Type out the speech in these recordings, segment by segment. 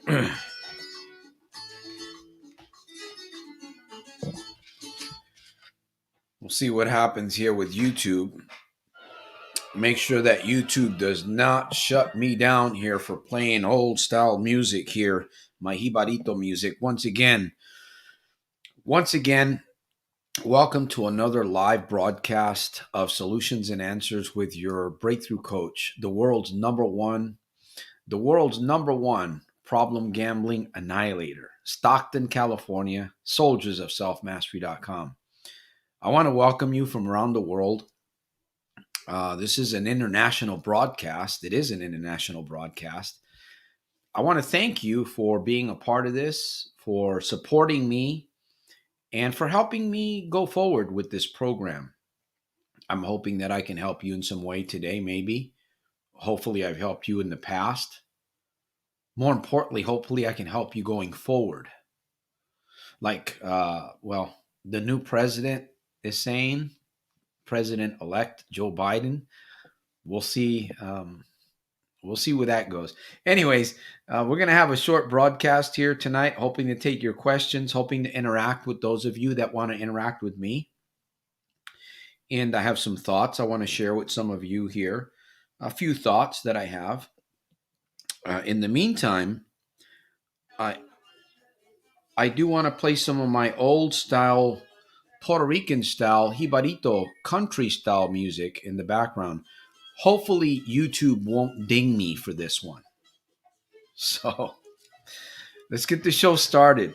We'll see what happens here with YouTube. Make sure that YouTube does not shut me down here for playing old style music here, my Jibarito music. Once again, welcome to another live broadcast of Solutions and Answers with your breakthrough coach, the world's number one problem gambling annihilator, Stockton, California, soldiersofselfmastery.com. I want to welcome you from around the world. This is an international broadcast. It is an international broadcast. I want to thank you for being a part of this, for supporting me, and for helping me go forward with this program. I'm hoping that I can help you in some way today, maybe. Hopefully, I've helped you in the past. More importantly, hopefully, I can help you going forward. Like, the new president is saying, President-elect Joe Biden. We'll see. We'll see where that goes. Anyways, we're going to have a short broadcast here tonight, hoping to take your questions, hoping to interact with those of you that want to interact with me. And I have some thoughts I want to share with some of you here. A few thoughts that I have. In the meantime, I do want to play some of my old style, Puerto Rican style, Jibarito country style music in the background. Hopefully YouTube won't ding me for this one. So let's get the show started.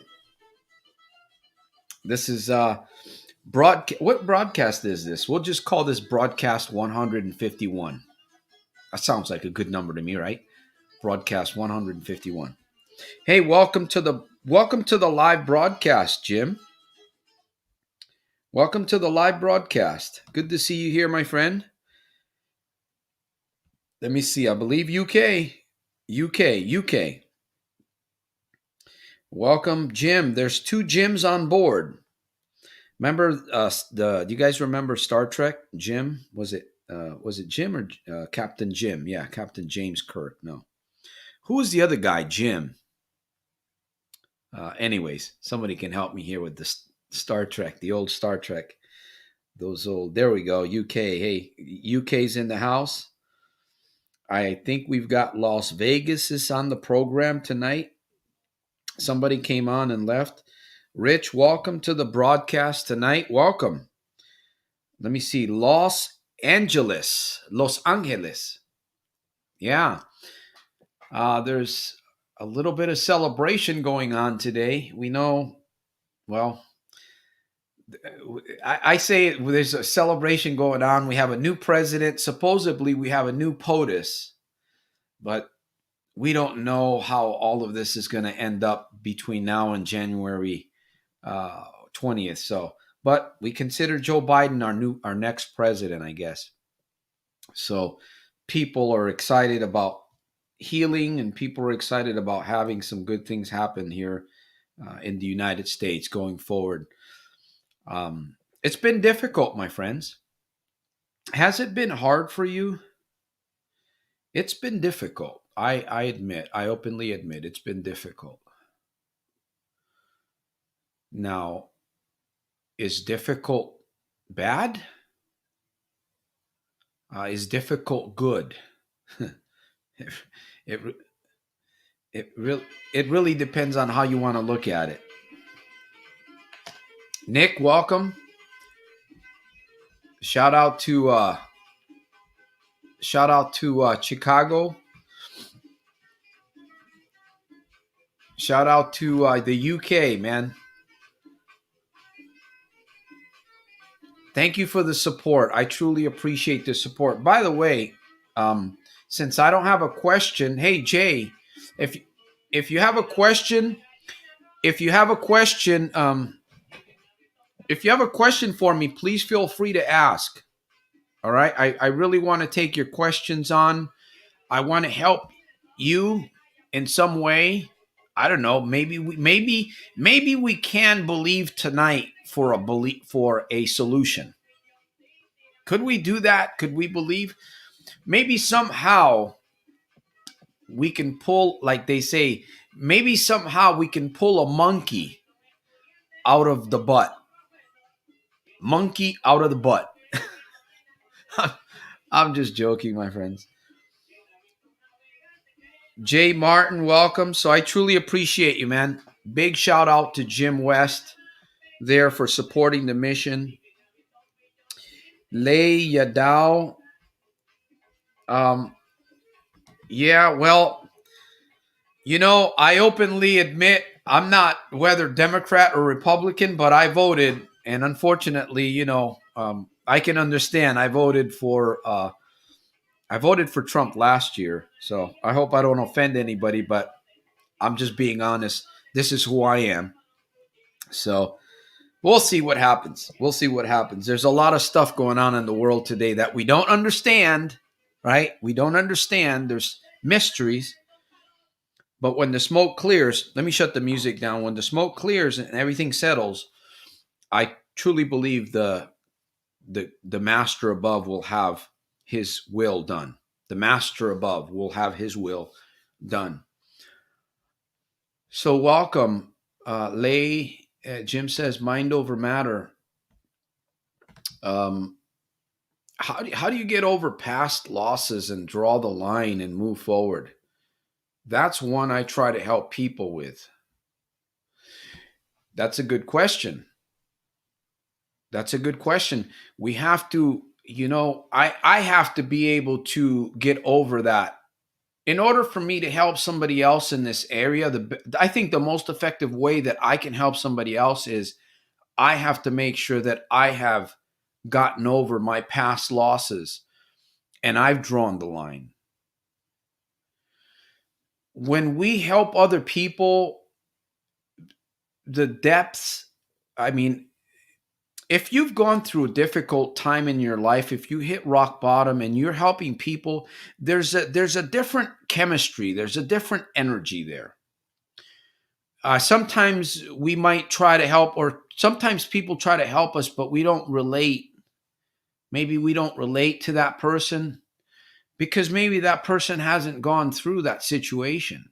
This is what broadcast is this? We'll just call this broadcast 151. That sounds like a good number to me, right? Broadcast 151. Hey, welcome to the live broadcast, Jim. Welcome to the live broadcast. Good to see you here, my friend. Let me see. I believe UK. Welcome, Jim. There's two Jims on board. Remember, do you guys remember Star Trek? Jim? Was it Jim or Captain Jim? Yeah, Captain James Kirk. No. Who was the other guy? Jim. Anyways, somebody can help me here with the Star Trek, the old Star Trek. Those old. There we go. UK. Hey, UK's in the house. I think we've got Las Vegas is on the program tonight. Somebody came on and left. Rich, welcome to the broadcast tonight. Welcome. Let me see. Los Angeles. Yeah. There's a little bit of celebration going on today. We know, well, I say there's a celebration going on. We have a new president. Supposedly, we have a new POTUS. But we don't know how all of this is going to end up between now and January 20th. So, but we consider Joe Biden our next president, I guess. So people are excited about healing, and people are excited about having some good things happen here in the United States going forward. It's been difficult, my friends. Has it been hard for you? It's been difficult. I openly admit it's been difficult. Now, is difficult bad? Is difficult good? it really depends on how you want to look at it. Nick, welcome. Shout out to Chicago. Shout out to the UK, man. Thank you for the support. I truly appreciate the support. By the way, since I don't have a question, hey Jay, if you have a question, if you have a question for me, please feel free to ask. All right, I really want to take your questions on. I want to help you in some way. I don't know. Maybe we can believe tonight for a solution. Could we do that? Could we believe? Maybe somehow we can pull, like they say, maybe somehow we can pull a monkey out of the butt. Monkey out of the butt. I'm just joking, my friends. Jay Martin, welcome. So I truly appreciate you, man. Big shout out to Jim West there for supporting the mission. Lei Yadao. Um, yeah, well, I openly admit I'm not whether Democrat or Republican, but I voted, and unfortunately, I can understand. I voted for Trump last year, so I hope I don't offend anybody, but I'm just being honest. This is who I am. So we'll see what happens. We'll see what happens. There's a lot of stuff going on in the world today that we don't understand, right? We don't understand. There's mysteries. But when the smoke clears, let me shut the music down. When the smoke clears and everything settles, I truly believe the master above will have his will done. The master above will have his will done. So welcome, Lay. Jim says mind over matter. Um, how do you get over past losses and draw the line and move forward? That's one I try to help people with. That's a good question. That's a good question. We have to, I have to be able to get over that. In order for me to help somebody else in this area, I think the most effective way that I can help somebody else is I have to make sure that I have gotten over my past losses and I've drawn the line. When we help other people, the depths, I mean, if you've gone through a difficult time in your life, if you hit rock bottom and you're helping people, there's a different chemistry, there's a different energy there. Sometimes we might try to help, or sometimes people try to help us, but we don't relate. Maybe we don't relate to that person because maybe that person hasn't gone through that situation.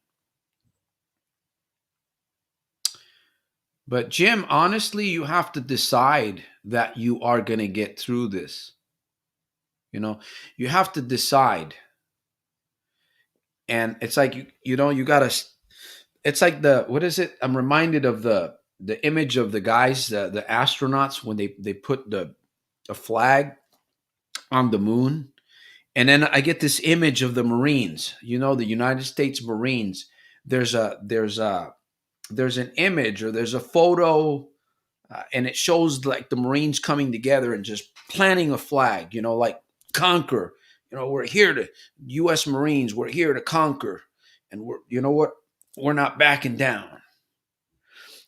But Jim, honestly, you have to decide that you are going to get through this. You have to decide. And it's like you got to, it's like what is it? I'm reminded of the image of the guys, the astronauts when they put the a flag on the moon. And then I get this image of the Marines, the United States Marines. There's an image or there's a photo, and it shows like the Marines coming together and just planting a flag, like conquer. We're here to U.S. Marines. We're here to conquer, and we're not backing down.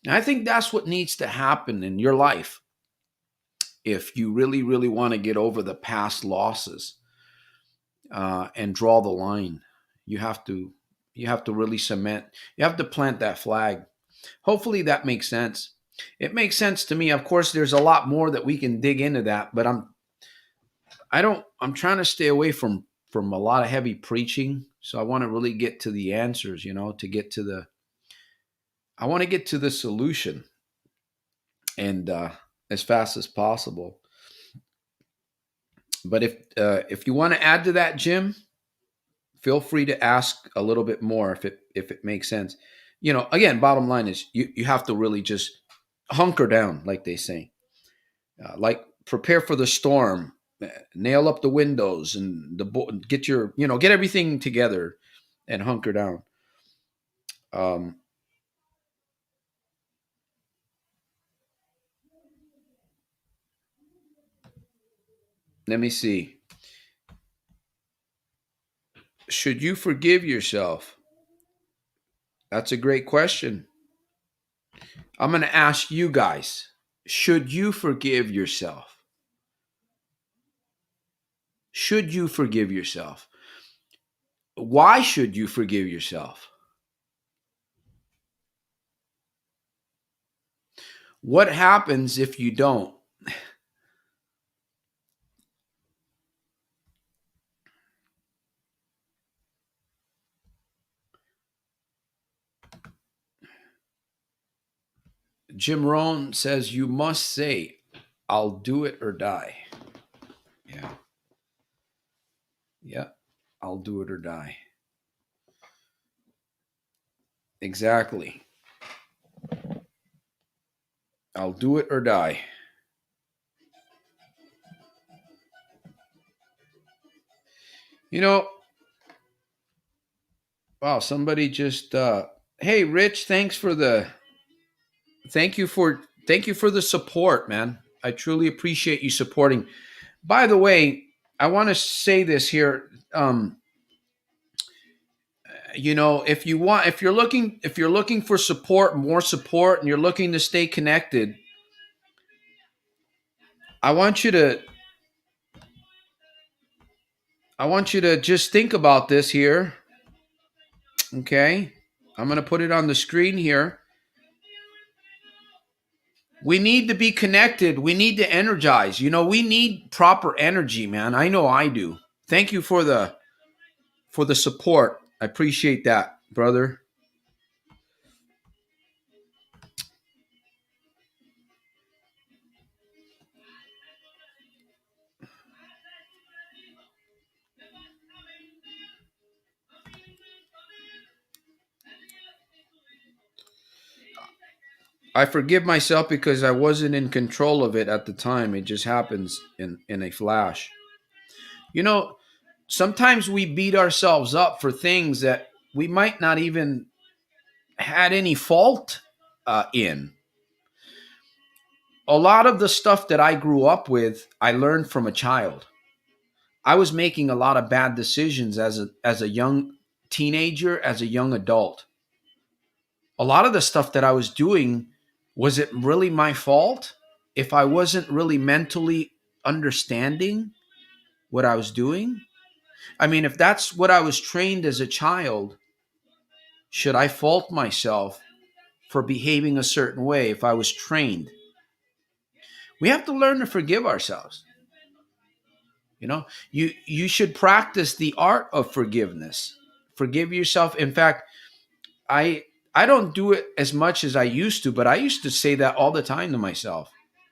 And I think that's what needs to happen in your life if you really, really want to get over the past losses and draw the line. You have to really cement. You have to plant that flag. Hopefully that makes sense. It makes sense to me. Of course, there's a lot more that we can dig into that, but I'm trying to stay away from a lot of heavy preaching. So I want to really get to the answers, I want to get to the solution and as fast as possible. But if you want to add to that, Jim, feel free to ask a little bit more if it makes sense. Again, bottom line is you have to really just hunker down, like they say, like prepare for the storm, nail up the windows and get everything together and hunker down. Um, Let me see. Should you forgive yourself? That's a great question. I'm going to ask you guys, should you forgive yourself? Should you forgive yourself? Why should you forgive yourself? What happens if you don't? Jim Rohn says you must say, "I'll do it or die." Yeah, yeah, I'll do it or die. Exactly. I'll do it or die. You know, wow, somebody just hey Rich, thank you for the support, man. I truly appreciate you supporting. By the way, I want to say this here. If you're looking for support, more support, and you're looking to stay connected, I want you to just think about this here. Okay, I'm going to put it on the screen here. We need to be connected. We need to energize. We need proper energy, man. I know I do. Thank you for the support. I appreciate that, brother. I forgive myself because I wasn't in control of it at the time. It just happens in a flash. You know, Sometimes we beat ourselves up for things that we might not even had any fault in. A lot of the stuff that I grew up with, I learned from a child. I was making a lot of bad decisions as a young teenager, as a young adult. A lot of the stuff that I was doing, was it really my fault if I wasn't really mentally understanding what I was doing? I mean, if that's what I was trained as a child, should I fault myself for behaving a certain way if I was trained? We have to learn to forgive ourselves. You should practice the art of forgiveness. Forgive yourself. In fact, I I don't do it as much as I used to, but I used to say that all the time to myself.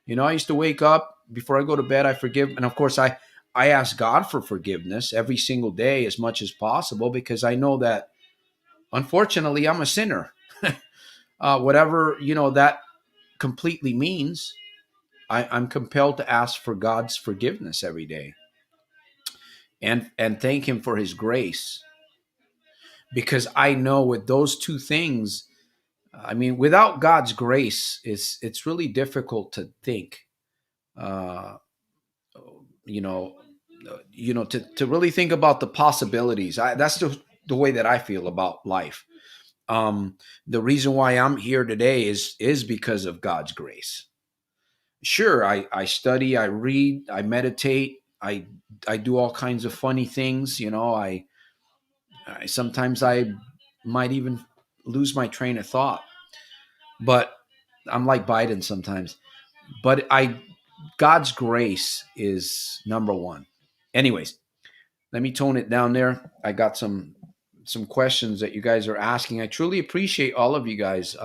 I used to wake up before I go to bed, I forgive, and of course I ask God for forgiveness every single day as much as possible because I know that unfortunately I'm a sinner. Whatever that completely means, I'm compelled to ask for God's forgiveness every day and thank Him for His grace because I know with those two things, I mean, without God's grace, it's really difficult to think. Uh, you know, to really think about the possibilities. That's the way that I feel about life. The reason why I'm here today is because of God's grace. Sure, I study, I read, I meditate, I do all kinds of funny things. I sometimes I might even lose my train of thought, but I'm like Biden sometimes. But God's grace is number one. Anyways, let me tone it down there. I got some questions that you guys are asking. I truly appreciate all of you guys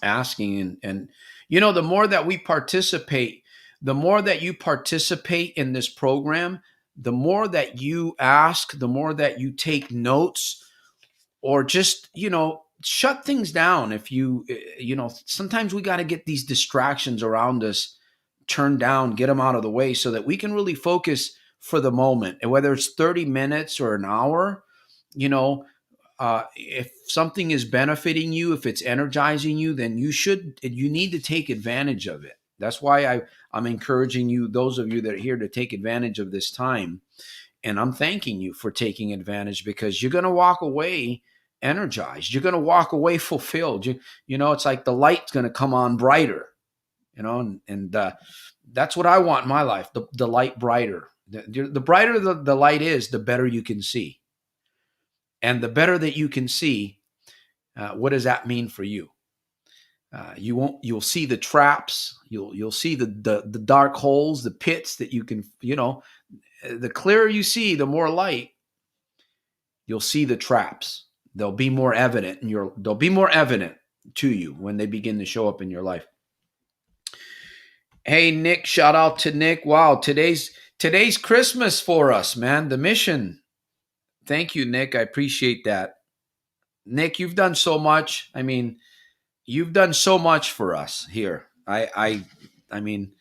asking, and the more that we participate, the more that you participate in this program, the more that you ask, the more that you take notes, or just shut things down. If sometimes we got to get these distractions around us turned down, get them out of the way so that we can really focus for the moment. And whether it's 30 minutes or an hour, you know if something is benefiting you, if it's energizing you, then you need to take advantage of it. That's why I'm encouraging you, those of you that are here, to take advantage of this time. And I'm thanking you for taking advantage, because you're going to walk away energized. You're going to walk away fulfilled. It's like the light's going to come on brighter, and that's what I want in my life, the light brighter. The brighter the light is, the better you can see. And the better that you can see, what does that mean for you? You'll see the traps. You'll see the dark holes, the pits that you can, the clearer you see, the more light, you'll see the traps. They'll be more evident, they'll be more evident. to you when they begin to show up in your life. Hey Nick, shout out to Nick. Wow, today's Christmas for us, man. The mission. Thank you, Nick. I appreciate that. Nick, you've done so much. I mean, you've done so much for us here. I mean,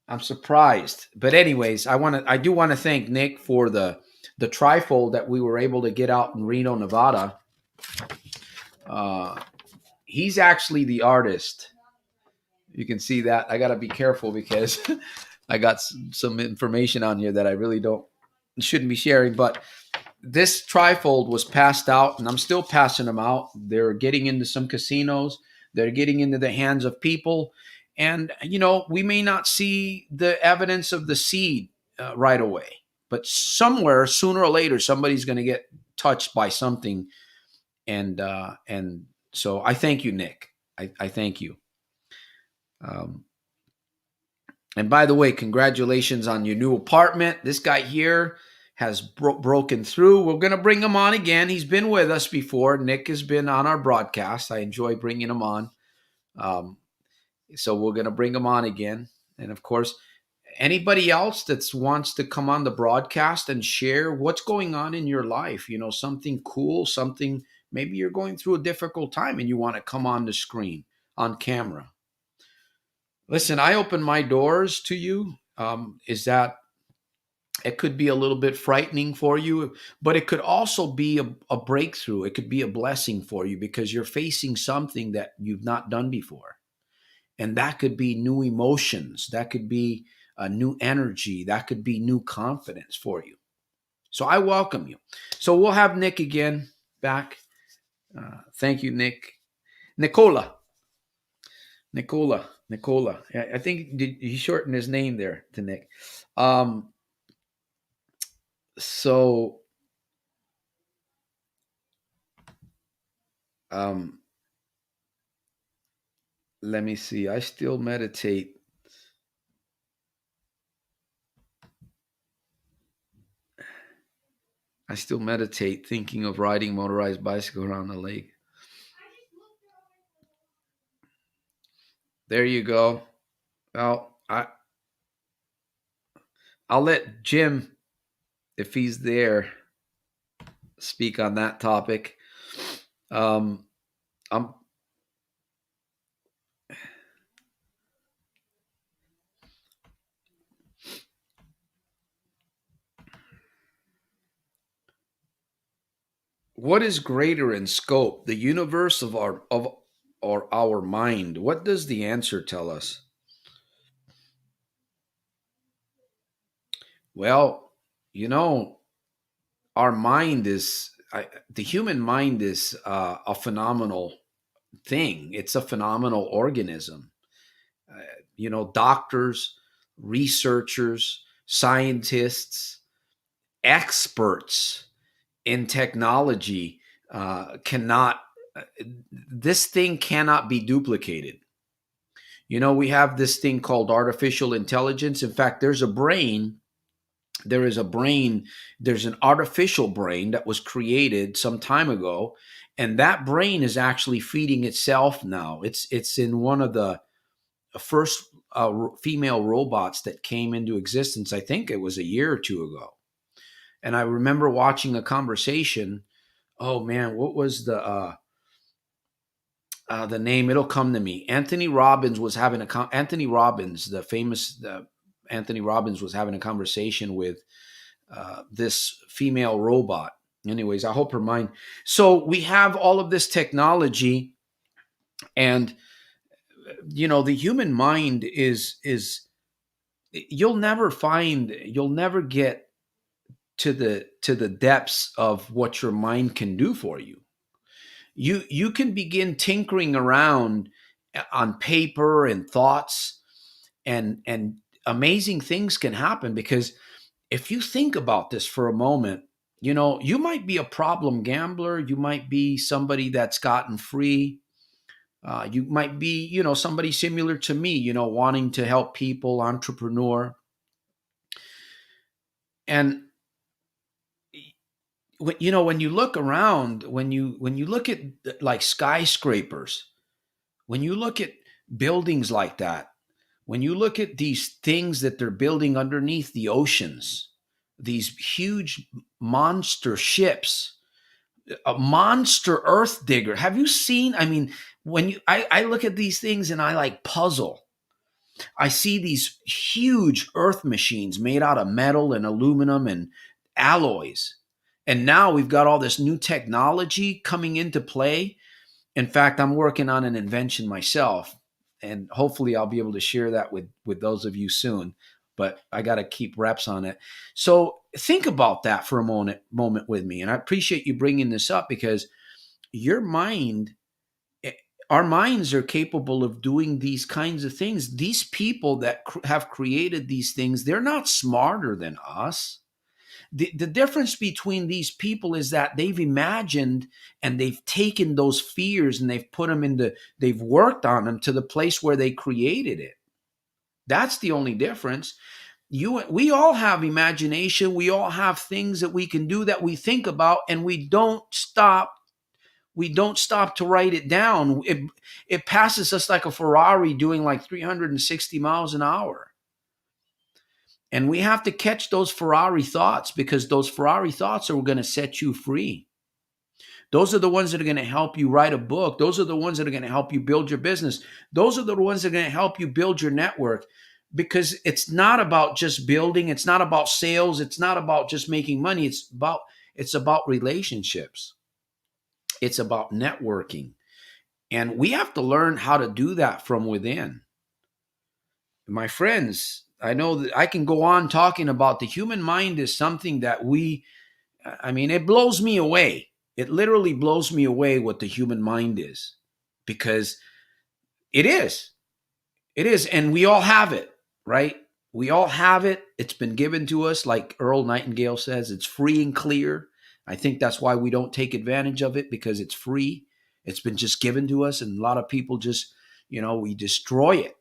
I'm surprised. But anyways, I do want to thank Nick for the trifold that we were able to get out in Reno, Nevada. Uh, he's actually the artist. You can see that. I got to be careful because I got some information on here that I really shouldn't be sharing. But this trifold was passed out, and I'm still passing them out. They're getting into some casinos. They're getting into the hands of people. And, we may not see the evidence of the seed right away. But somewhere, sooner or later, somebody's going to get touched by something. And so I thank you, Nick. I thank you. Um, and by the way, congratulations on your new apartment. This guy here has broken through. We're going to bring him on again. He's been with us before. Nick has been on our broadcast. I enjoy bringing him on. So we're going to bring him on again. And of course, anybody else that wants to come on the broadcast and share what's going on in your life, something cool, something, maybe you're going through a difficult time and you want to come on the screen, on camera. Listen, I open my doors to you. Is that it could be a little bit frightening for you, but it could also be a breakthrough. It could be a blessing for you because you're facing something that you've not done before. And that could be new emotions. That could be a new energy. That could be new confidence for you. So I welcome you. So we'll have Nick again back. Thank you, Nick. Nicola. I think he shortened his name there to Nick. So let me see. I still meditate. Thinking of riding motorized bicycle around the lake. There you go. Well, I'll let Jim, if he's there, speak on that topic. What is greater in scope, the universe or our mind? What does the answer tell us? Well, our mind the human mind is a phenomenal thing. It's a phenomenal organism. Doctors, researchers, scientists, experts in technology cannot. This thing cannot be duplicated. We have this thing called artificial intelligence. In fact, there's an artificial brain that was created some time ago, and that brain is actually feeding itself now. It's in one of the first female robots that came into existence. I think it was a year or two ago. And I remember watching a conversation. Oh man, what was the name? It'll come to me. Anthony Robbins, the famous Anthony Robbins, was having a conversation with this female robot. Anyways, I hope her mind. So we have all of this technology, and the human mind is you'll never get to the depths of what your mind can do for you. You can begin tinkering around on paper and thoughts, and amazing things can happen. Because if you think about this for a moment, you might be a problem gambler, you might be somebody that's gotten free, you might be somebody similar to me, wanting to help people, entrepreneur. And when you look around, when you look at like skyscrapers, when you look at buildings like that, when you look at these things that they're building underneath the oceans, these huge monster ships, a monster earth digger. Have you seen? I mean, I look at these things and I like puzzle. I see these huge earth machines made out of metal and aluminum and alloys. And now we've got all this new technology coming into play. In fact, I'm working on an invention myself, and hopefully I'll be able to share that with those of you soon. But I got to keep reps on it. So think about that for a moment with me. And I appreciate you bringing this up because your mind, eh, our minds are capable of doing these kinds of things. These people that have created these things, they're not smarter than us. The difference between these people is that they've imagined and they've taken those fears and they've put them into, they've worked on them to the place where they created it. That's the only difference. We all have imagination. We all have things that we can do that we think about, and we don't stop. We don't stop to write it down. It passes us like a Ferrari doing like 360 miles an hour. And we have to catch those Ferrari thoughts, because those Ferrari thoughts are going to set you free. Those are the ones that are going to help you write a book. Those are the ones that are going to help you build your business. Those are the ones that are going to help you build your network, because it's not about just building. It's not about sales. It's not about just making money. It's about relationships. It's about networking. And we have to learn how to do that from within. My friends, I know that I can go on talking about the human mind is something that it blows me away. It literally blows me away what the human mind is, because it is. It is. And we all have it, right? We all have it. It's been given to us. Like Earl Nightingale says, it's free and clear. I think that's why we don't take advantage of it, because it's free. It's been just given to us. And a lot of people just, we destroy it.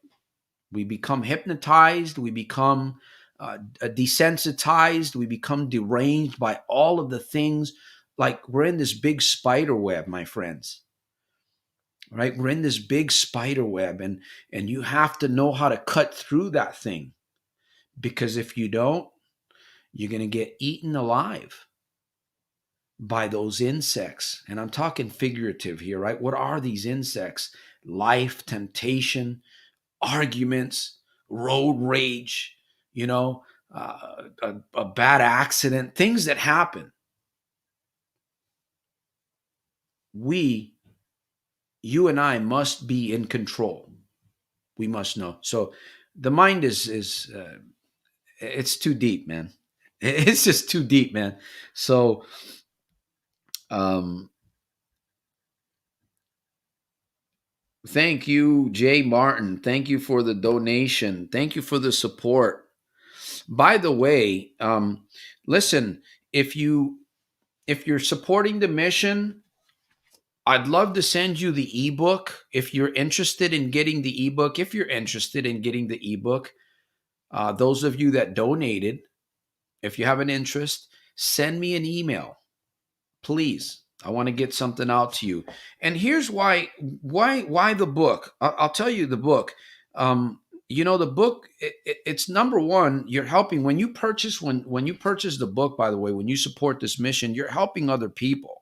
We become hypnotized. We become desensitized. We become deranged by all of the things. Like we're in this big spider web, my friends. Right? We're in this big spider web, and you have to know how to cut through that thing, because if you don't, you're going to get eaten alive by those insects. And I'm talking figurative here, right? What are these insects? Life, temptation, arguments, road rage, a bad accident, things that happen. You and I must be in control. We must know. So the mind is it's too deep, man. It's just too deep, man. So um thank you, Jay Martin. Thank you for the donation. Thank you for the support. By the way, listen, if you're supporting the mission, I'd love to send you the ebook if you're interested in getting the ebook. If you're interested in getting the ebook, those of you that donated, if you have an interest, send me an email, please. I want to get something out to you. And here's why the book. I'll tell you the book. The book. It's number one. You're helping when you purchase the book. By the way, when you support this mission, you're helping other people,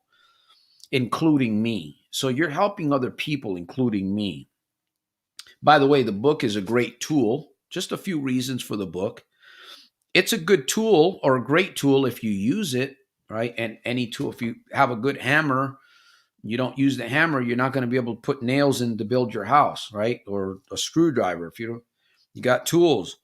including me. So you're helping other people, including me. By the way, the book is a great tool. Just a few reasons for the book. It's a good tool, or a great tool, if you use it, right? And any tool, if you have a good hammer, you don't use the hammer, you're not going to be able to put nails in to build your house, right? Or a screwdriver. If you got tools.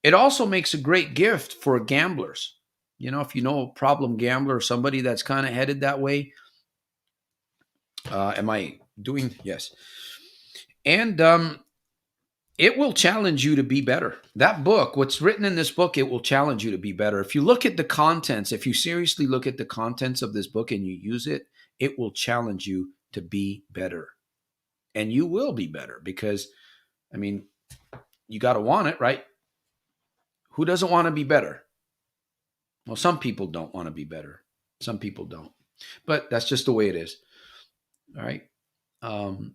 It also makes a great gift for gamblers. If you know a problem gambler or somebody that's kind of headed that way. Am I doing? Yes. And it will challenge you to be better. That book, what's written in this book, it will challenge you to be better. If you look at the contents, if you seriously look at the contents of this book and you use it, it will challenge you to be better. And you will be better, because, you got to want it, right? Who doesn't want to be better? Well, some people don't want to be better. Some people don't, but that's just the way it is. All right. Um,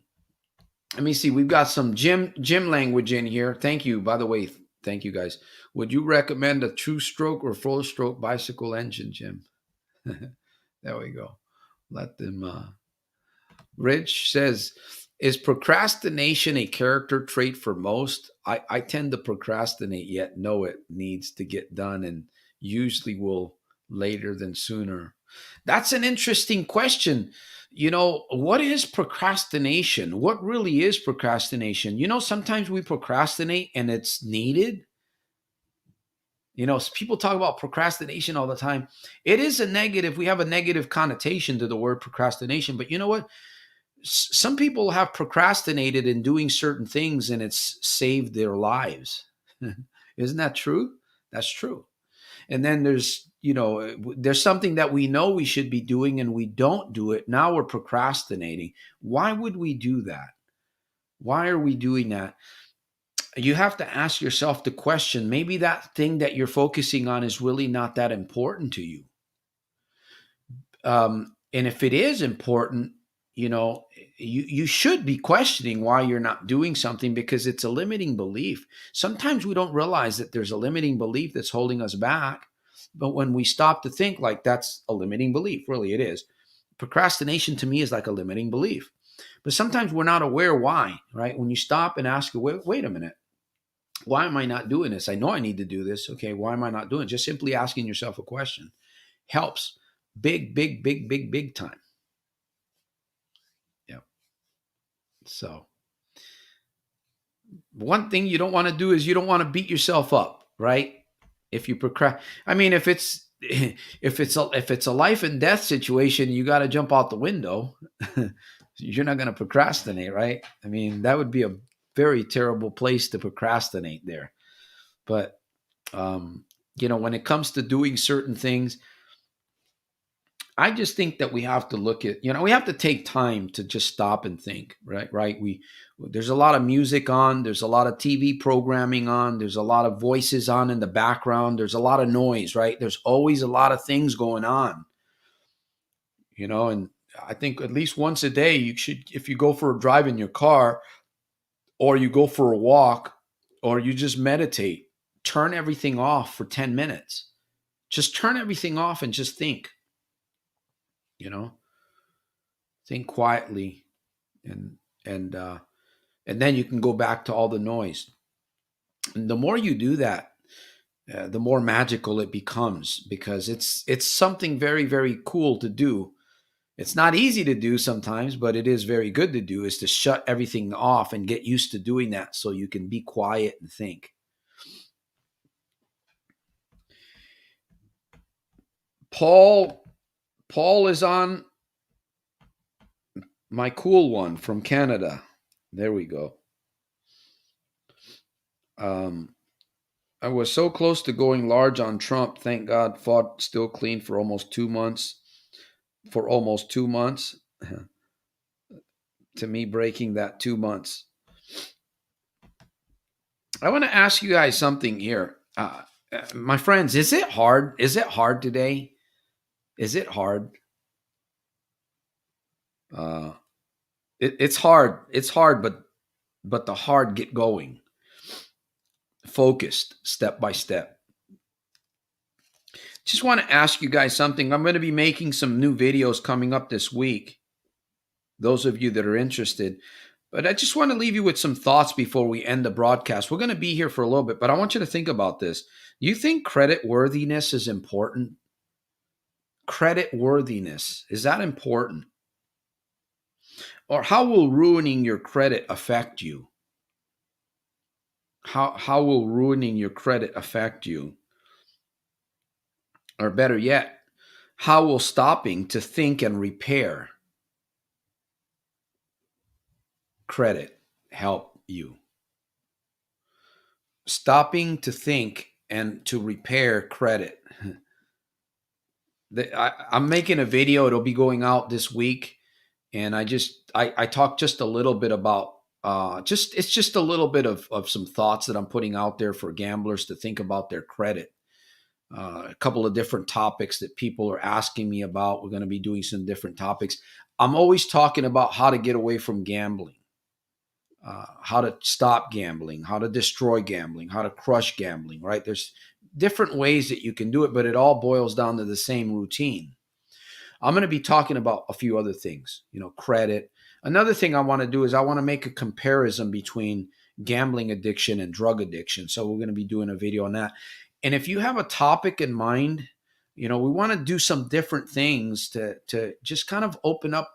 Let me see. We've got some gym language in here. Thank you. By the way, thank you guys. Would you recommend a two stroke or four stroke bicycle engine, Jim? There we go. Let them. Rich says, "Is procrastination a character trait for most? I tend to procrastinate, yet know it needs to get done, and usually will later than sooner." That's an interesting question. What is procrastination? What really is procrastination? Sometimes we procrastinate and it's needed. People talk about procrastination all the time. It is a negative. We have a negative connotation to the word procrastination, but you know what? Some people have procrastinated in doing certain things and it's saved their lives. Isn't that true? That's true. And then there's something that we know we should be doing and we don't do it. Now we're procrastinating. Why would we do that? Why are we doing that? You have to ask yourself the question, maybe that thing that you're focusing on is really not that important to you. And if it is important, you should be questioning why you're not doing something, because it's a limiting belief. Sometimes we don't realize that there's a limiting belief that's holding us back. But when we stop to think, like, that's a limiting belief, really it is. Procrastination to me is like a limiting belief. But sometimes we're not aware why, right? When you stop and ask, wait a minute, why am I not doing this? I know I need to do this. Okay, why am I not doing it? Just simply asking yourself a question helps big time. Yeah. So one thing you don't want to do is you don't want to beat yourself up, right? If you if it's a life and death situation, you got to jump out the window. You're not going to procrastinate, right? I mean, that would be a very terrible place to procrastinate there. But when it comes to doing certain things, I just think that we have to look at, we have to take time to just stop and think, right? Right. There's a lot of music on, there's a lot of TV programming on, there's a lot of voices on in the background, there's a lot of noise, right? There's always a lot of things going on, and I think at least once a day, you should, if you go for a drive in your car or you go for a walk or you just meditate, turn everything off for 10 minutes. Just turn everything off and just think. Think quietly, and then you can go back to all the noise. And the more you do that, the more magical it becomes, because it's something very, very cool to do. It's not easy to do sometimes, but it is very good to do, is to shut everything off and get used to doing that so you can be quiet and think. Paul is on my cool one from Canada. There we go. I was so close to going large on Trump. Thank God, fought still clean for almost 2 months. To me, breaking that 2 months. I want to ask you guys something here. My friends, is it hard? Is it hard today? Is it hard? It's hard. It's hard, but the hard get going. Focused, step by step. Just want to ask you guys something. I'm going to be making some new videos coming up this week, those of you that are interested. But I just want to leave you with some thoughts before we end the broadcast. We're going to be here for a little bit, but I want you to think about this. You think credit worthiness is important? Credit worthiness, is that important? Or how will ruining your credit affect you? How will ruining your credit affect you? Or better yet, how will stopping to think and repair credit help you? Stopping to think and to repair credit. I'm making a video. It'll be going out this week. And I talked just a little bit about, it's just a little bit of some thoughts that I'm putting out there for gamblers to think about their credit. a couple of different topics that people are asking me about. We're going to be doing some different topics. I'm always talking about how to get away from gambling, how to stop gambling, how to destroy gambling, how to crush gambling, right? There's different ways that you can do it, but it all boils down to the same routine. I'm going to be talking about a few other things, credit. Another thing I want to do is I want to make a comparison between gambling addiction and drug addiction. So we're going to be doing a video on that. And if you have a topic in mind, we want to do some different things to just kind of open up,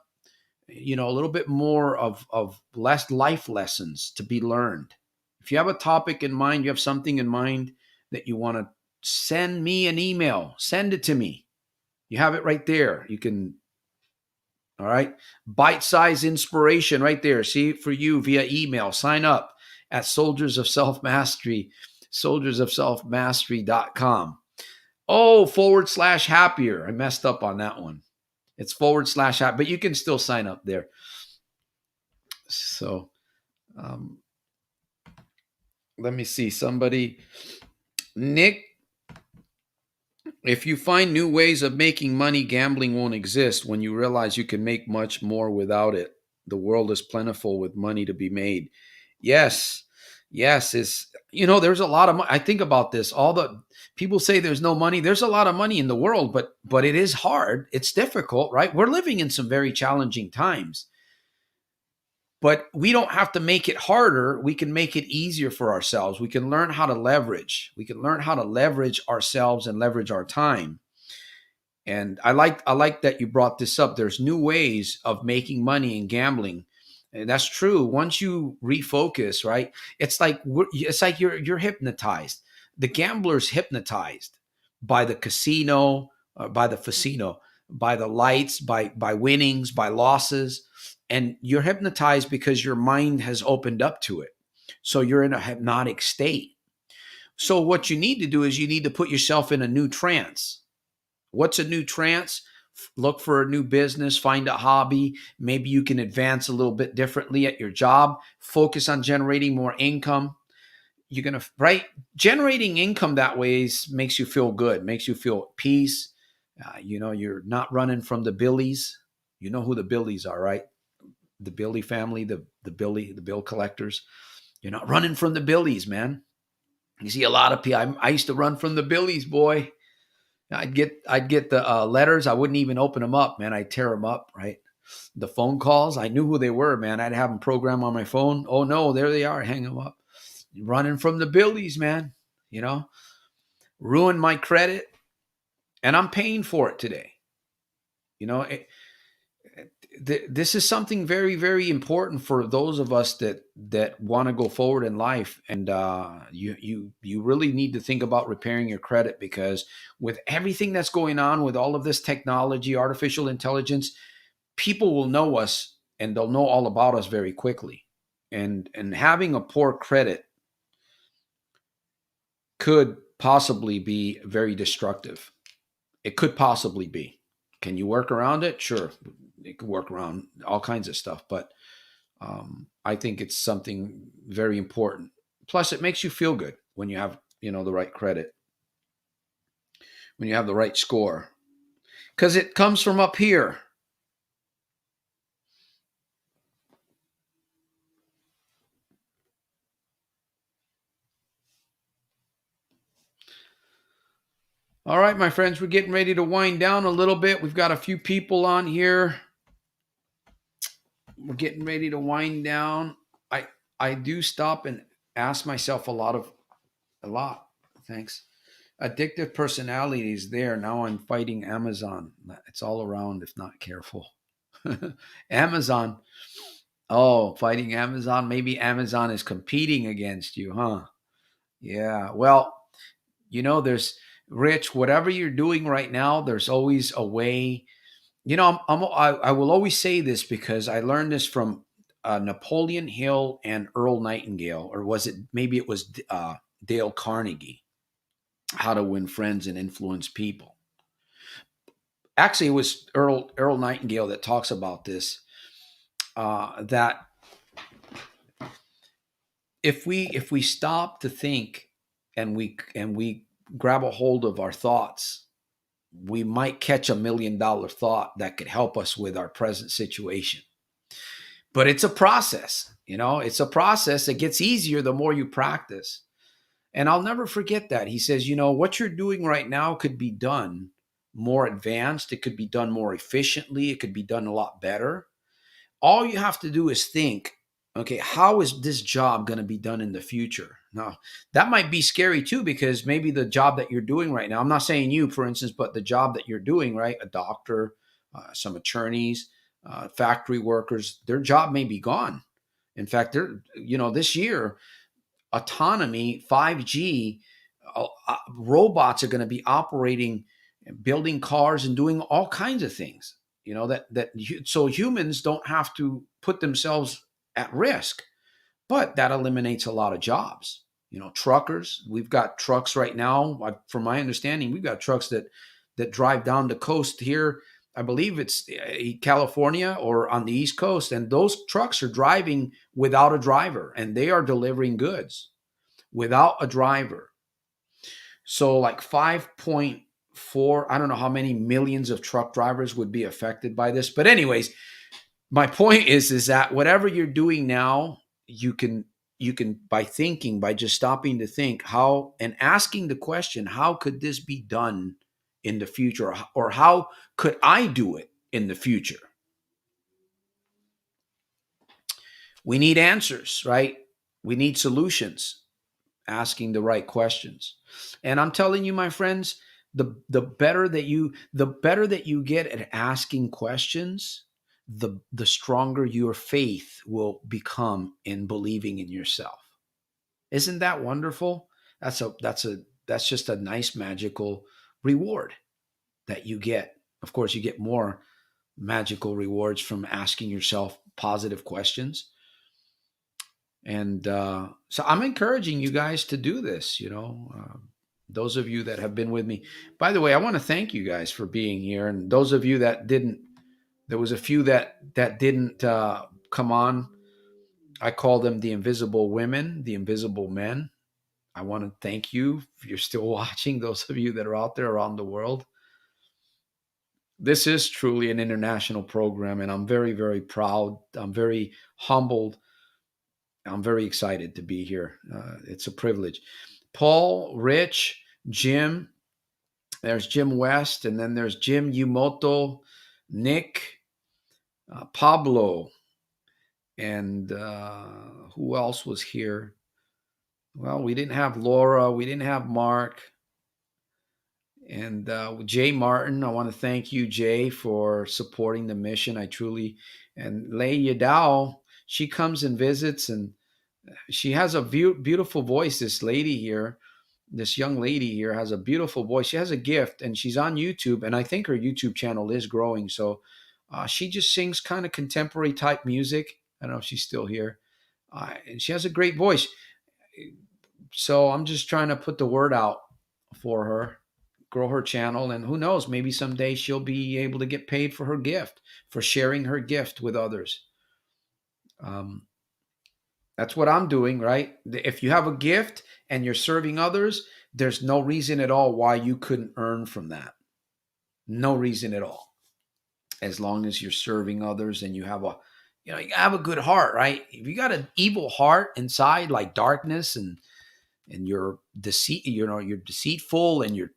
a little bit more of less life lessons to be learned. If you have a topic in mind, you have something in mind that you want to send me an email, send it to me. You have it right there. You can, all right, bite-sized inspiration right there. See it for you via email. Sign up at Soldiers of Self-Mastery, soldiersofselfmastery.com. Oh, /happier. I messed up on that one. It's /happy, but you can still sign up there. So let me see. Somebody, Nick, if you find new ways of making money, gambling won't exist. When you realize you can make much more without it, the world is plentiful with money to be made. Yes, it's, there's a lot of money. I think about this. All the people say there's no money. There's a lot of money in the world, but it is hard. It's difficult, right? We're living in some very challenging times. But we don't have to make it harder. We can make it easier for ourselves. We can learn how to leverage. We can learn how to leverage ourselves and leverage our time. And I like that you brought this up. There's new ways of making money in gambling. And that's true. Once you refocus, right? It's like you're hypnotized. The gambler's hypnotized by the casino, by the casino, by the lights, by winnings, by losses. And you're hypnotized because your mind has opened up to it. So you're in a hypnotic state. So what you need to do is you need to put yourself in a new trance. What's a new trance? Look for a new business, find a hobby. Maybe you can advance a little bit differently at your job. Focus on generating more income. You're going to, right? Generating income that way makes you feel good, makes you feel at peace. You're not running from the Billies. You know who the Billies are, right? The Billy family, the bill collectors. You're not running from the Billies, man. You see a lot of people. I used to run from the Billies, boy. I'd get the letters. I wouldn't even open them up, man. I'd tear them up, right? The phone calls, I knew who they were, man. I'd have them programmed on my phone. Oh no, there they are. Hang them up. Running from the Billies, man. Ruined my credit, and I'm paying for it today. This is something very, very important for those of us that want to go forward in life. And you really need to think about repairing your credit, because with everything that's going on with all of this technology, artificial intelligence, people will know us and they'll know all about us very quickly. And having a poor credit could possibly be very destructive. It could possibly be. Can you work around it? Sure. It could work around all kinds of stuff, but I think it's something very important. Plus, it makes you feel good when you have, the right credit, when you have the right score, because it comes from up here. All right, my friends, we're getting ready to wind down a little bit. We've got a few people on here. We're getting ready to wind down. I do stop and ask myself a lot. Thanks. Addictive personality is there. Now I'm fighting Amazon. It's all around if not careful. Amazon. Oh, fighting Amazon. Maybe Amazon is competing against you, huh? Yeah. Well, there's Rich, whatever you're doing right now, there's always a way. I will always say this because I learned this from Napoleon Hill and Earl Nightingale, or maybe it was Dale Carnegie, How to Win Friends and Influence People. Actually, it was Earl Nightingale that talks about this, that if we stop to think and we grab a hold of our thoughts, we might catch $1 million thought that could help us with our present situation. But it's a process, it's a process. It gets easier the more you practice. And I'll never forget that. He says, what you're doing right now could be done more advanced. It could be done more efficiently. It could be done a lot better. All you have to do is think, okay, how is this job going to be done in the future? Now, that might be scary too, because maybe the job that you're doing right now, I'm not saying you, for instance, but the job that you're doing, right? A doctor, some attorneys, factory workers, their job may be gone. In fact, this year, autonomy, 5G, robots are going to be operating, building cars and doing all kinds of things, so humans don't have to put themselves at risk. But that eliminates a lot of jobs. Truckers, we've got trucks right now. From my understanding, we've got trucks that drive down the coast here. I believe it's California or on the East Coast, and those trucks are driving without a driver, and they are delivering goods without a driver. So like 5.4, I don't know how many millions of truck drivers would be affected by this. But anyways, my point is that whatever you're doing now, you can by just stopping to think how and asking the question, how could this be done in the future, or how could I do it in the future? We need answers, right? We need solutions, asking the right questions. And I'm telling you, my friends, the better that you get at asking questions, the stronger your faith will become in believing in yourself. Isn't that wonderful? That's just a nice magical reward that you get. Of course, you get more magical rewards from asking yourself positive questions. And so I'm encouraging you guys to do this, those of you that have been with me. By the way, I want to thank you guys for being here. And those of you that didn't, there was a few that didn't come on. I call them the invisible women, the invisible men. I want to thank you if you're still watching, those of you that are out there around the world. This is truly an international program, and I'm very, very proud. I'm very humbled. I'm very excited to be here. It's a privilege. Paul, Rich, Jim, there's Jim West, and then there's Jim Yumoto, Nick, Pablo, and who else was here? Well, we didn't have Laura. We didn't have Mark. And Jay Martin, I want to thank you, Jay, for supporting the mission. And Lei Yadao, she comes and visits, and she has a beautiful voice. This young lady here has a beautiful voice. She has a gift, and she's on YouTube, and I think her YouTube channel is growing. So she just sings kind of contemporary type music. I don't know if she's still here. And she has a great voice. So I'm just trying to put the word out for her, grow her channel, and who knows, maybe someday she'll be able to get paid for her gift, for sharing her gift with others. That's what I'm doing, right? If you have a gift and you're serving others, there's no reason at all why you couldn't earn from that. No reason at all. As long as you're serving others and you have a good heart, right? If you got an evil heart inside, like darkness, and you're you're deceitful, and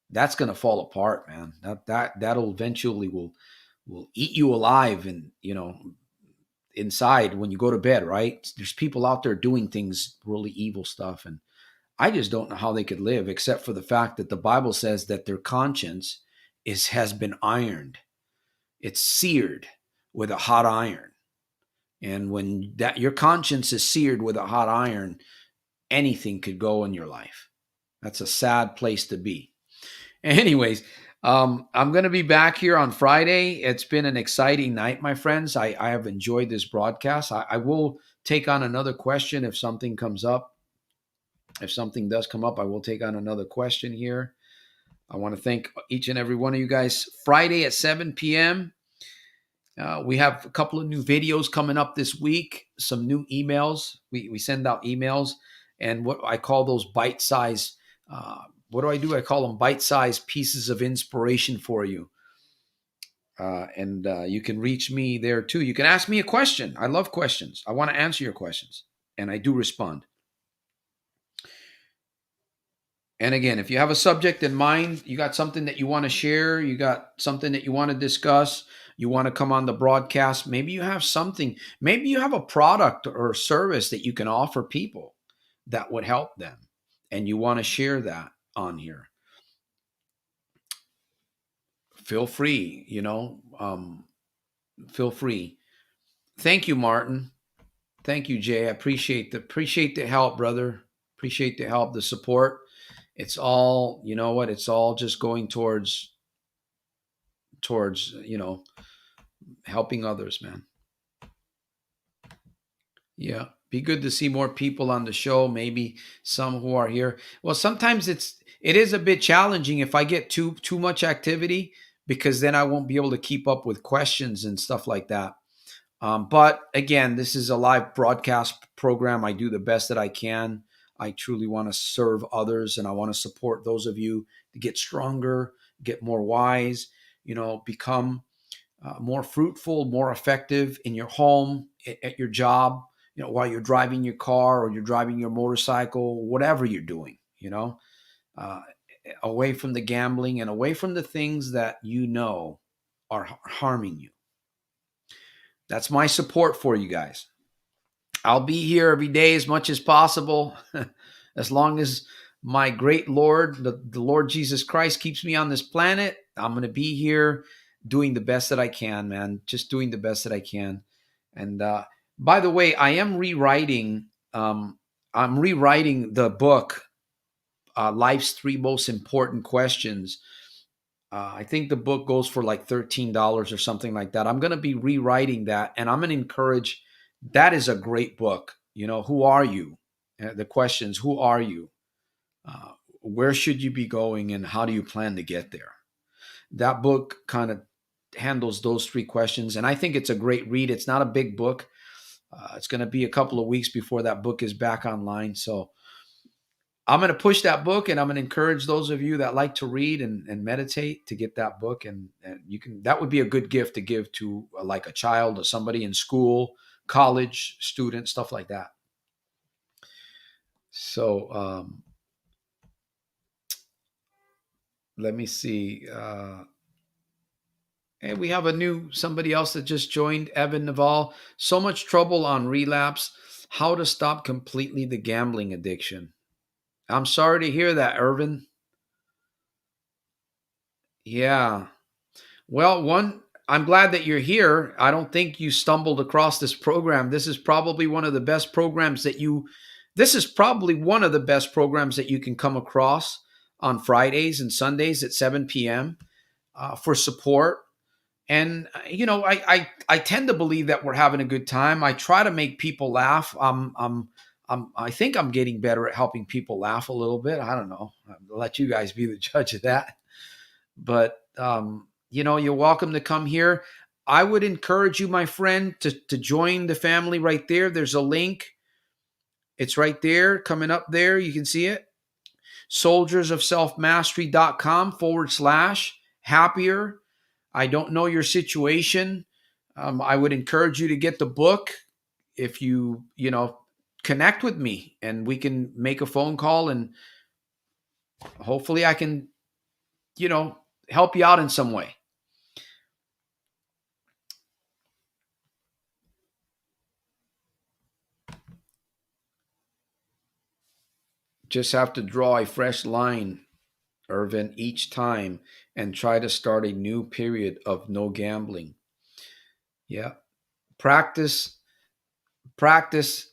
that's going to fall apart, man. That'll eventually will eat you alive, and inside when you go to bed, right? There's people out there doing things, really evil stuff, and I just don't know how they could live, except for the fact that the Bible says that their conscience has been ironed. It's seared with a hot iron. And when your conscience is seared with a hot iron, anything could go in your life. That's a sad place to be. Anyways, I'm going to be back here on Friday. It's been an exciting night, my friends. I have enjoyed this broadcast. I will take on another question if something comes up. If something does come up, I will take on another question here. I want to thank each and every one of you guys. Friday at 7 p.m., we have a couple of new videos coming up this week, some new emails. We send out emails, and what I call those bite-sized what do I do? I call them bite-sized pieces of inspiration for you. And you can reach me there too. You can ask me a question. I love questions. I want to answer your questions, and I do respond. And again, if you have a subject in mind, you got something that you want to share, you got something that you want to discuss, you want to come on the broadcast, maybe you have something, maybe you have a product or service that you can offer people that would help them, and you want to share that on here. Feel free, feel free. Thank you, Martin. Thank you, Jay. I appreciate the help, brother. Appreciate the help, the support. It's all, you know what? It's all just going towards helping others, man. Yeah. Be good to see more people on the show, maybe some who are here. Well, sometimes it is a bit challenging if I get too much activity, because then I won't be able to keep up with questions and stuff like that. But again, this is a live broadcast program. I do the best that I can. I truly want to serve others, and I want to support those of you to get stronger, get more wise, become more fruitful, more effective in your home, at your job, while you're driving your car or you're driving your motorcycle, whatever you're doing, uh, away from the gambling and away from the things that are harming you. That's my support for you guys. I'll be here every day as much as possible, as long as my great Lord, the Lord Jesus Christ, keeps me on this planet. I'm going to be here doing the best that I can, man. Just doing the best that I can. And by the way, I am rewriting. I'm rewriting the book, Life's Three Most Important Questions. I think the book goes for like $13 or something like that. I'm going to be rewriting that, and I'm going to encourage. That is a great book. Who are you? The questions: who are you? Where should you be going, and how do you plan to get there? That book kind of handles those three questions, and I think it's a great read. It's not a big book. It's going to be a couple of weeks before that book is back online, so I'm going to push that book, and I'm going to encourage those of you that like to read and meditate to get that book. And that would be a good gift to give to like a child or somebody in school, college student, stuff like that. So let me see. And we have somebody else that just joined, Evan Naval. So much trouble on relapse. How to stop completely the gambling addiction. I'm sorry to hear that, Irvin. Yeah. Well, I'm glad that you're here. I don't think you stumbled across this program. This is probably one of the best programs that you can come across on Fridays and Sundays at 7 p.m. For support. And I tend to believe that we're having a good time. I try to make people laugh. I think I'm getting better at helping people laugh a little bit. I don't know. I'll let you guys be the judge of that. But you're welcome to come here. I would encourage you, my friend, to join the family right there. There's a link. It's right there, coming up there. You can see it. soldiersofselfmastery.com/happier. I don't know your situation. I would encourage you to get the book. If you connect with me, and we can make a phone call, and hopefully I can, help you out in some way. Just have to draw a fresh line, Irvin, each time, and try to start a new period of no gambling. Yeah. Practice the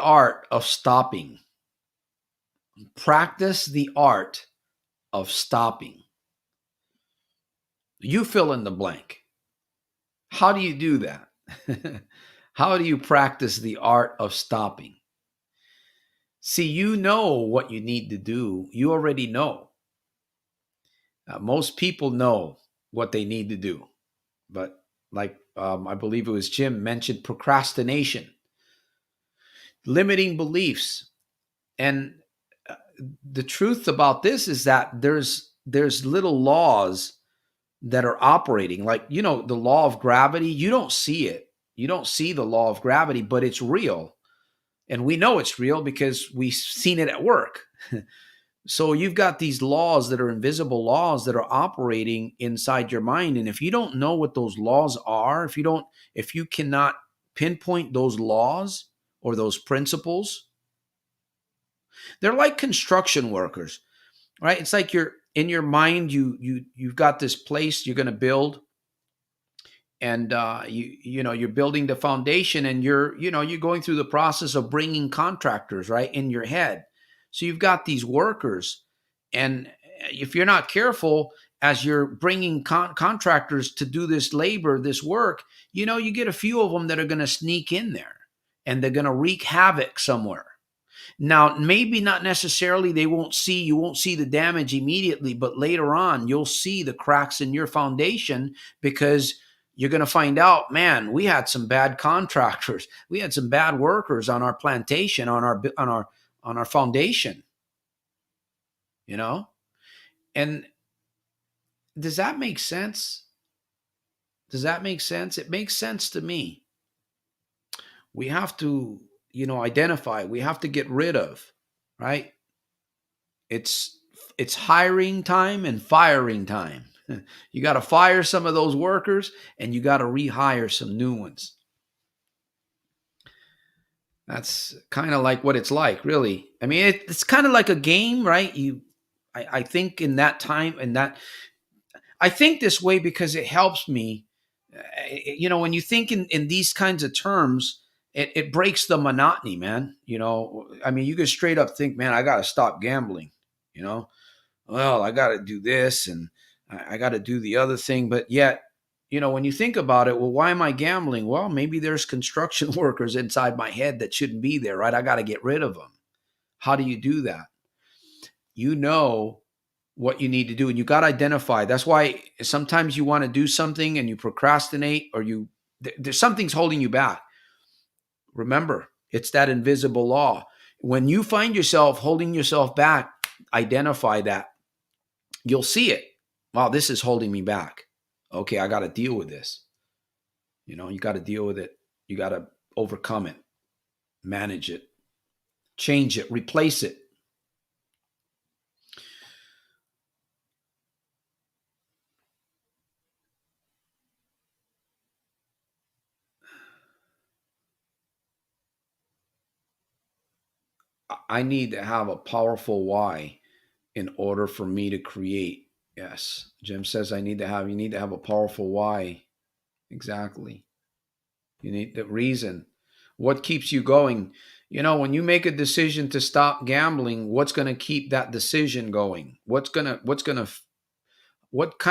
art of stopping. Practice the art of stopping. You fill in the blank. How do you do that? How do you practice the art of stopping? See, you know what you need to do. You already know. Most people know what they need to do. But like I believe it was Jim mentioned, procrastination, limiting beliefs. And the truth about this is that there's little laws that are operating, like, the law of gravity. You don't see it. You don't see the law of gravity, but it's real. And we know it's real because we've seen it at work. So you've got these laws that are invisible laws that are operating inside your mind. And if you don't know what those laws are, if you cannot pinpoint those laws or those principles, they're like construction workers, right? It's like you're in your mind, you've got this place you're going to build, and you're building the foundation, and you're going through the process of bringing contractors, right, in your head. So you've got these workers, and if you're not careful, as you're bringing contractors to do this labor, this work, you get a few of them that are going to sneak in there, and they're going to wreak havoc somewhere. Now, maybe not necessarily, you won't see the damage immediately, but later on, you'll see the cracks in your foundation, because you're going to find out, man, we had some bad contractors. We had some bad workers on our plantation, on our foundation, And does that make sense? Does that make sense? It makes sense to me. We have to, identify, we have to get rid of, right? It's hiring time and firing time. You got to fire some of those workers, and you got to rehire some new ones. That's kind of like what it's like, really. I mean, it's kind of like a game, right? I think in that time, I think this way because it helps me. When you think in these kinds of terms, it breaks the monotony, man. I mean, you could straight up think, man, I got to stop gambling. Well, I got to do this, and I got to do the other thing. But yet, when you think about it, well, why am I gambling? Well, maybe there's construction workers inside my head that shouldn't be there, right? I got to get rid of them. How do you do that? You know what you need to do, and you got to identify. That's why sometimes you want to do something and you procrastinate, or there's something's holding you back. Remember, it's that invisible law. When you find yourself holding yourself back, identify that. You'll see it. Wow, this is holding me back. Okay, I got to deal with this. You got to deal with it. You got to overcome it, manage it, change it, replace it. I need to have a powerful why in order for me to create. Yes. Jim says you need to have a powerful why. Exactly. You need the reason. What keeps you going? When you make a decision to stop gambling, what's going to keep that decision going? What kind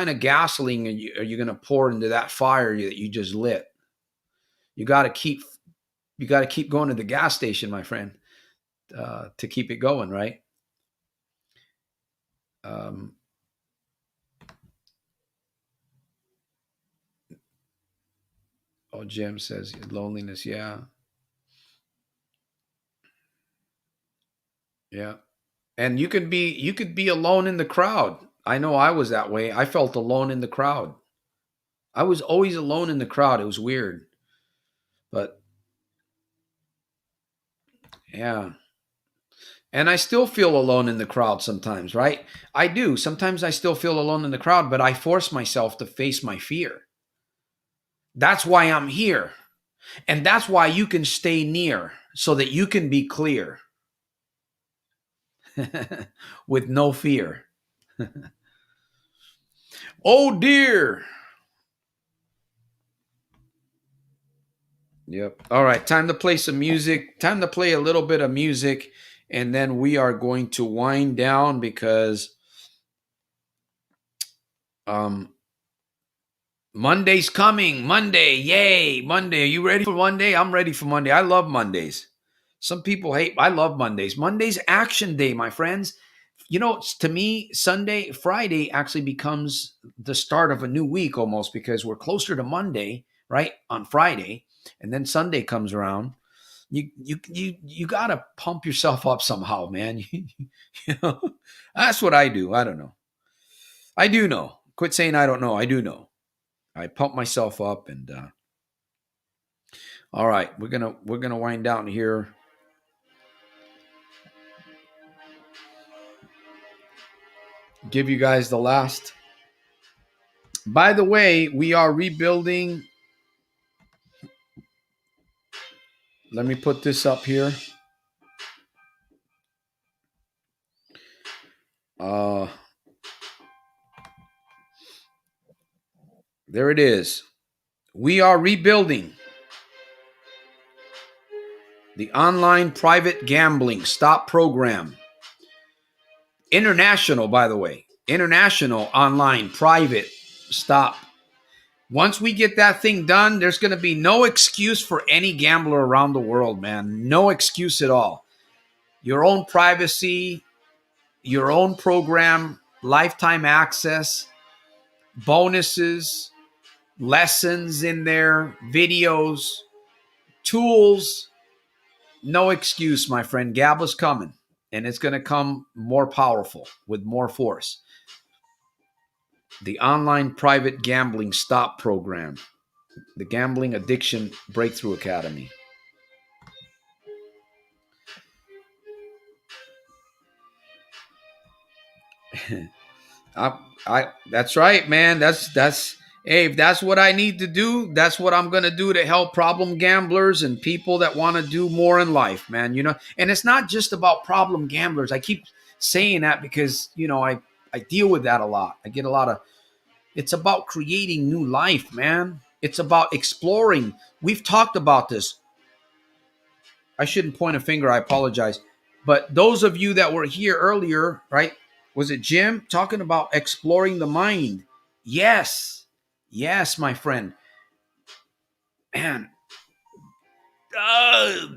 of gasoline are you going to pour into that fire that you just lit? You got to keep going to the gas station, my friend, to keep it going, right? Jim says loneliness. Yeah. Yeah. And you could be alone in the crowd. I know I was that way. I felt alone in the crowd. I was always alone in the crowd. It was weird. But yeah. And I still feel alone in the crowd sometimes, right? I do. Sometimes I still feel alone in the crowd, but I force myself to face my fear. That's why I'm here. And that's why you can stay near, so that you can be clear with no fear. Oh dear. Yep. All right. Time to play some music. Time to play a little bit of music. And then we are going to wind down, because Monday's coming. Monday. Yay. Monday. Are you ready for Monday? I'm ready for Monday. I love Mondays. Some people hate. I love Mondays. Monday's action day, my friends. To me, Friday actually becomes the start of a new week almost, because we're closer to Monday, right? On Friday. And then Sunday comes around. You gotta pump yourself up somehow, man. You know, that's what I do. I don't know. I do know. Quit saying I don't know. I do know. I pump myself up, and all right, we're gonna wind down here. Give you guys the last. By the way, we are rebuilding. Let me put this up here. Uh, there it is. We are rebuilding the online private gambling stop program. International, by the way. International online private stop. Once we get that thing done, there's going to be no excuse for any gambler around the world, man. No excuse at all. Your own privacy, your own program, lifetime access, bonuses, lessons in there, videos, tools. No excuse, my friend. Gambler's coming, and it's going to come more powerful with more force. The online private gambling stop program, the Gambling Addiction Breakthrough Academy. That's right, man. Hey, if that's what I need to do, that's what I'm gonna do to help problem gamblers and people that want to do more in life, man. And it's not just about problem gamblers. I keep saying that because I deal with that a lot. I get a lot of. It's about creating new life, man. It's about exploring. We've talked about this. I shouldn't point a finger. I apologize. But those of you that were here earlier, right? Was it Jim talking about exploring the mind? Yes. Yes, my friend. Man, uh,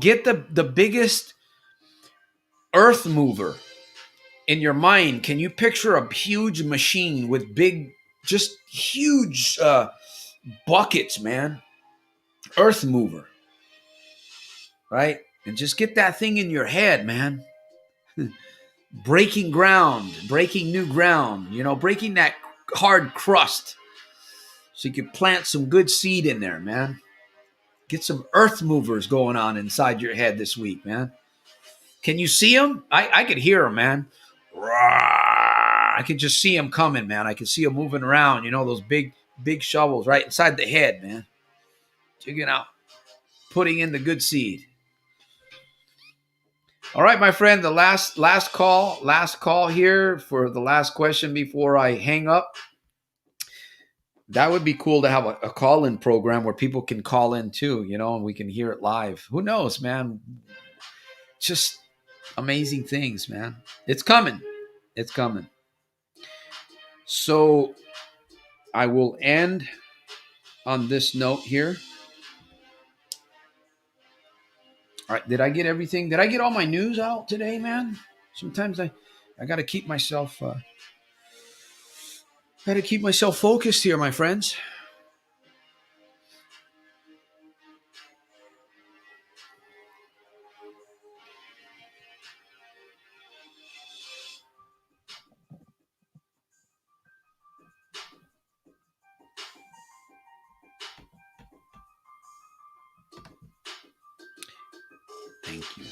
get the biggest earth mover in your mind. Can you picture a huge machine with big, just huge buckets, man? Earth mover, right? And just get that thing in your head, man. Breaking ground, breaking new ground, breaking that hard crust so you can plant some good seed in there, man. Get some earth movers going on inside your head this week, man. Can you see them? I could hear them, man. I could just see them coming, man. I could see them moving around, those big shovels right inside the head, man. Checking out, putting in the good seed. All right, my friend, the last call here for the last question before I hang up. That would be cool to have a call-in program where people can call in too, and we can hear it live. Who knows, man? Just amazing things, man. It's coming. It's coming. So I will end on this note here. All right, did I get everything? Did I get all my news out today, man? Sometimes I got to keep myself focused here, my friends. Thank you.